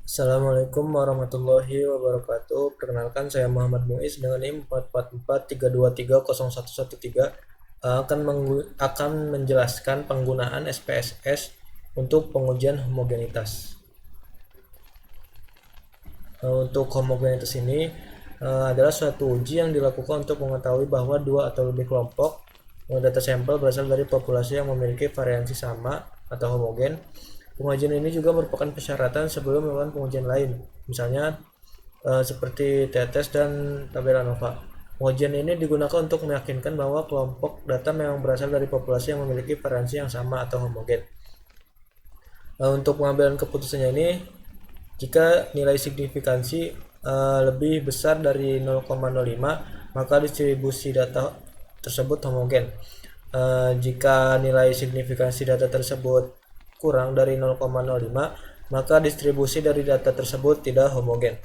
Assalamualaikum warahmatullahi wabarakatuh. Perkenalkan, saya Muhammad Muiz dengan NIM 44432230113 akan menjelaskan penggunaan SPSS untuk pengujian homogenitas. Untuk homogenitas ini adalah suatu uji yang dilakukan untuk mengetahui bahwa dua atau lebih kelompok data sampel berasal dari populasi yang memiliki variansi sama atau homogen. Pengujian ini juga merupakan persyaratan sebelum melakukan pengujian lain, misalnya seperti t-test dan tabel ANOVA. Pengujian ini digunakan untuk meyakinkan bahwa kelompok data memang berasal dari populasi yang memiliki variansi yang sama atau homogen. Untuk pengambilan keputusannya ini, jika nilai signifikansi lebih besar dari 0,05, maka distribusi data tersebut homogen. Jika nilai signifikansi data tersebut kurang dari 0,05, maka distribusi dari data tersebut tidak homogen.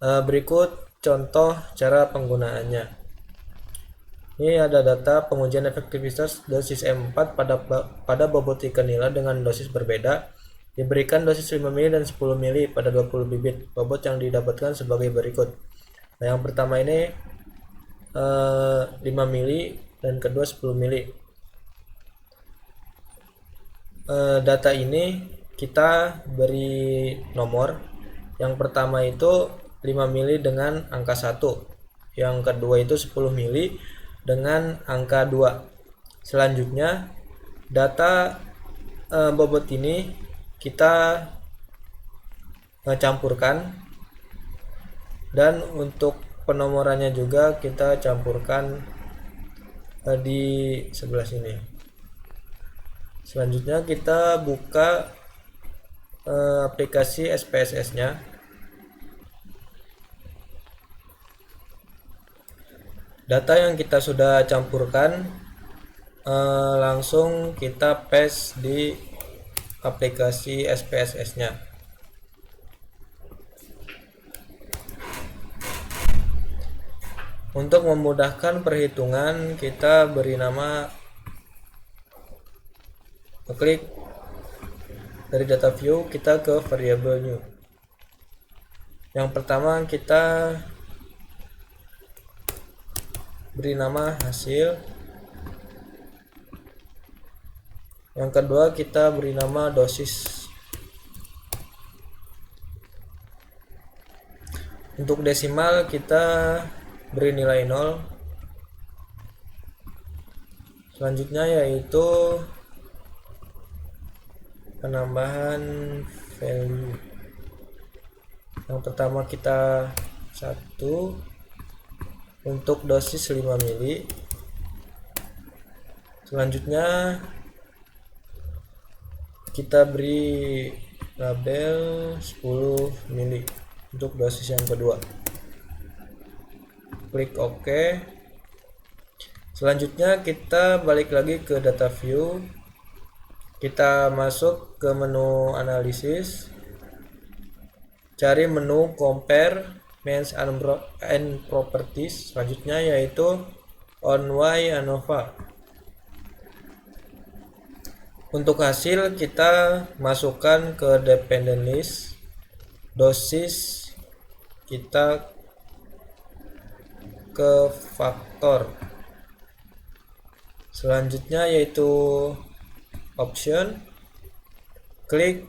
Berikut contoh cara penggunaannya. Ini ada data pengujian efektivitas dosis M4 pada bobot ikan nila dengan dosis berbeda. Diberikan dosis 5 mili dan 10 mili pada 20 bibit. Bobot yang didapatkan sebagai berikut. Nah, yang pertama ini 5 mili dan kedua 10 mili. Data ini kita beri nomor. Yang pertama itu 5 mili dengan angka 1. Yang kedua itu 10 mili dengan angka 2. Selanjutnya data bobot ini kita campurkan, dan untuk penomorannya juga kita campurkan di sebelah sini. Selanjutnya kita buka aplikasi SPSS-nya. Data yang kita sudah campurkan langsung kita paste di aplikasi SPSS-nya. Untuk memudahkan perhitungan, kita beri nama, klik dari data view kita ke variable new. Yang pertama kita beri nama hasil. Yang kedua kita beri nama dosis. Untuk desimal kita beri nilai 0. Selanjutnya yaitu penambahan value. Yang pertama kita 1 untuk dosis 5 mili. Selanjutnya kita beri label 10 mili untuk dosis yang kedua. Klik OK. Selanjutnya kita balik lagi ke data view. Kita masuk ke menu analisis, cari menu compare means and properties. Selanjutnya yaitu on Y ANOVA. Untuk hasil kita masukkan ke dependent list. Dosis kita ke faktor. Selanjutnya yaitu option, klik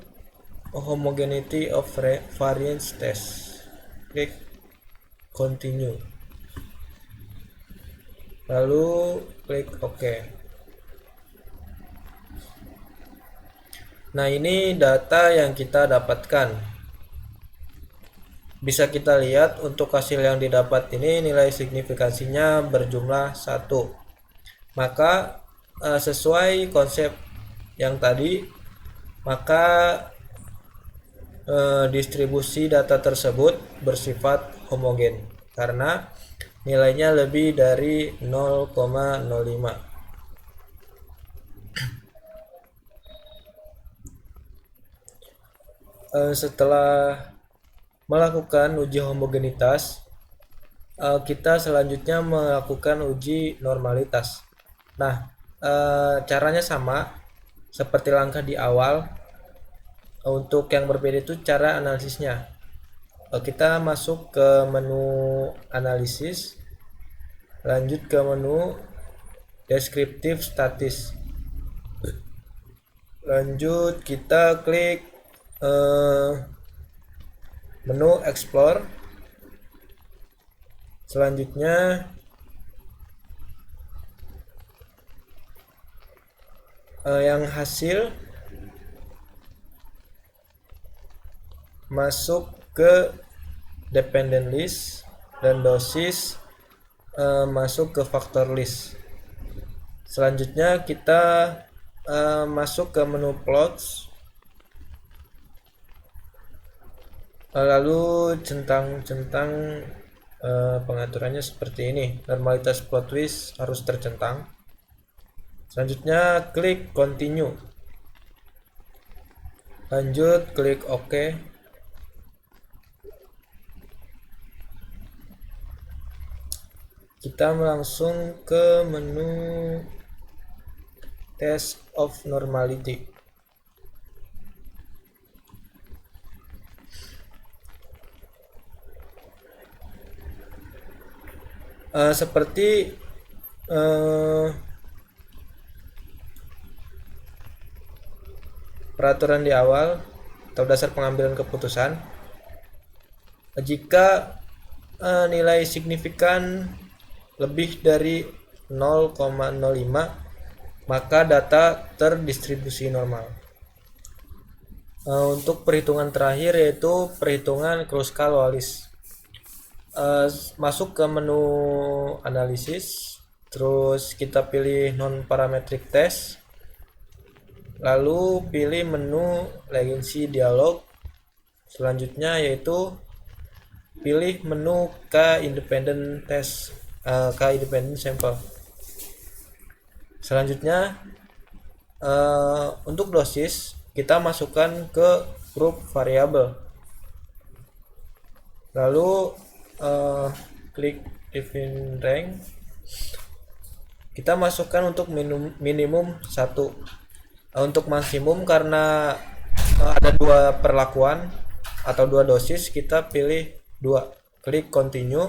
homogeneity of variance test, klik continue, lalu klik OK. Nah, ini data yang kita dapatkan. Bisa kita lihat untuk hasil yang didapat ini nilai signifikansinya berjumlah 1. Maka sesuai konsep yang tadi, maka distribusi data tersebut bersifat homogen karena nilainya lebih dari 0,05. Setelah melakukan uji homogenitas, kita selanjutnya melakukan uji normalitas. Nah, caranya sama seperti langkah di awal. Untuk yang berbeda itu cara analisisnya. Kita masuk ke menu analisis, lanjut ke menu descriptive statis, lanjut kita klik menu explore. Selanjutnya yang hasil masuk ke dependent list dan dosis masuk ke factor list. Selanjutnya kita masuk ke menu plots, lalu centang pengaturannya seperti ini. Normalitas plot twist harus tercentang. Selanjutnya klik continue, lanjut klik OK. Kita langsung ke menu test of normality. Seperti peraturan di awal atau dasar pengambilan keputusan, jika nilai signifikan lebih dari 0,05 maka data terdistribusi normal. Untuk perhitungan terakhir yaitu perhitungan Kruskal-Wallis. Masuk ke menu analisis, terus kita pilih non parametric test, lalu pilih menu latency dialog. Selanjutnya yaitu pilih menu k-independent test, k-independent sample. Selanjutnya untuk dosis kita masukkan ke grup variabel, lalu klik define range. Kita masukkan untuk minimum 1. Untuk maksimum karena ada 2 perlakuan atau 2 dosis, kita pilih 2. Klik continue.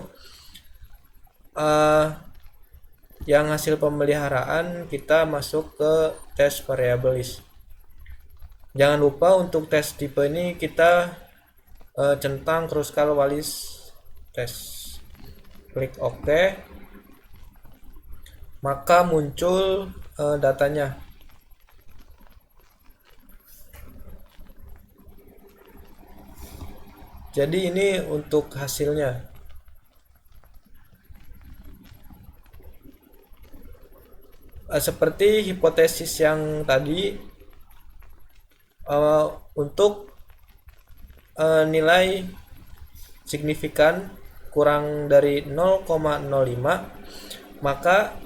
Yang hasil pemeliharaan kita masuk ke test variable list. Jangan lupa untuk tes tipe ini kita centang Kruskal-Wallis test. Klik OK, maka muncul datanya. Jadi ini untuk hasilnya. Seperti hipotesis yang tadi, untuk nilai signifikan kurang dari 0,05 maka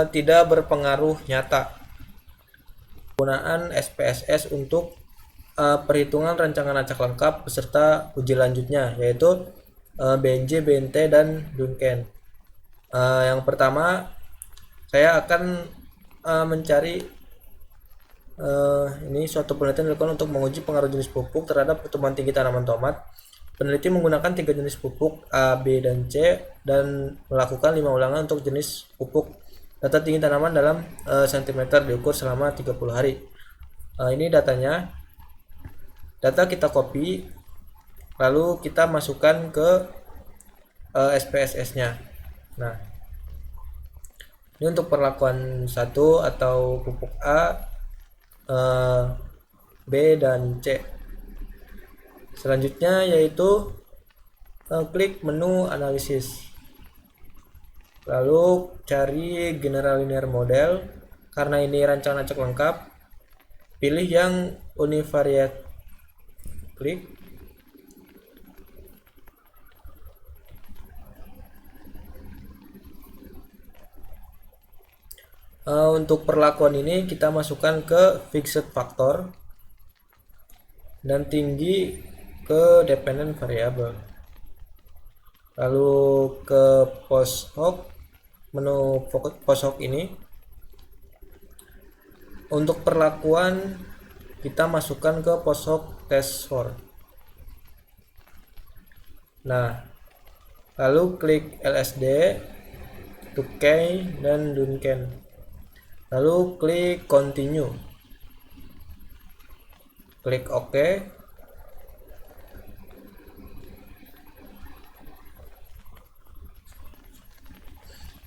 tidak berpengaruh nyata. Penggunaan SPSS untuk perhitungan rancangan acak lengkap beserta uji lanjutnya, yaitu BNJ, BNT, dan Duncan. Yang pertama, saya akan mencari ini suatu penelitian dilakukan untuk menguji pengaruh jenis pupuk terhadap pertumbuhan tinggi tanaman tomat. Peneliti menggunakan 3 jenis pupuk A, B, dan C dan melakukan 5 ulangan untuk jenis pupuk. Data tinggi tanaman dalam cm diukur selama 30 hari. Ini datanya. Data kita copy, lalu kita masukkan ke SPSS-nya. Nah, ini untuk perlakuan 1 atau pupuk A, B, dan C. Selanjutnya yaitu klik menu analisis, lalu cari general linear model. Karena ini rancangan acak lengkap, pilih yang univariate, klik. Untuk perlakuan ini kita masukkan ke fixed factor dan tinggi ke dependent variable, lalu ke post hoc, menu post hoc ini. Untuk perlakuan kita masukkan ke PostHop test for. Nah, lalu klik LSD, Tukey, dan Duncan. Lalu klik continue. Klik OK.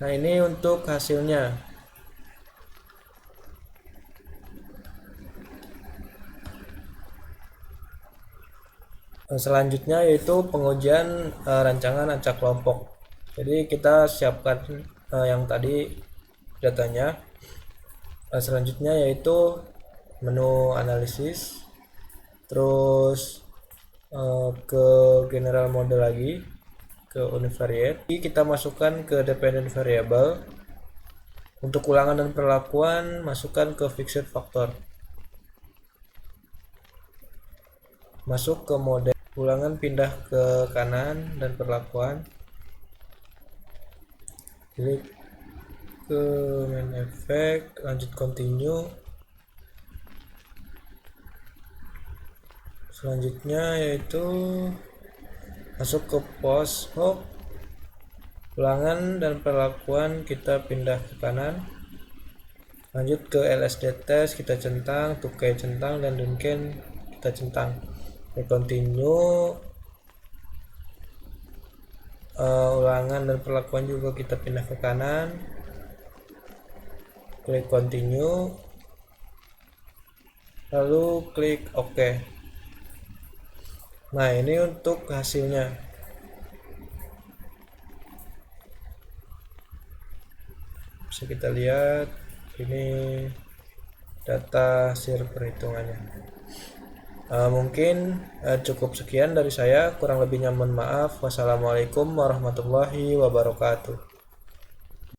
Nah, ini untuk hasilnya. Selanjutnya yaitu pengujian rancangan acak kelompok. Jadi kita siapkan yang tadi datanya. Selanjutnya yaitu menu analisis, terus ke general model lagi, ke univariate. Kita masukkan ke dependent variable. Untuk ulangan dan perlakuan masukkan ke fixed factor. Masuk ke model ulangan, pindah ke kanan, dan perlakuan klik ke main effect, lanjut continue. Selanjutnya yaitu masuk ke PostHop, ulangan dan perlakuan kita pindah ke kanan, lanjut ke LSD test kita centang, Tukey centang, dan Duncan kita centang. Continue, ulangan dan perlakuan juga kita pindah ke kanan, klik continue, lalu klik OK. Nah, ini untuk hasilnya. Bisa kita lihat, ini data hasil perhitungannya. Mungkin cukup sekian dari saya, kurang lebihnya mohon maaf. Wassalamualaikum warahmatullahi wabarakatuh.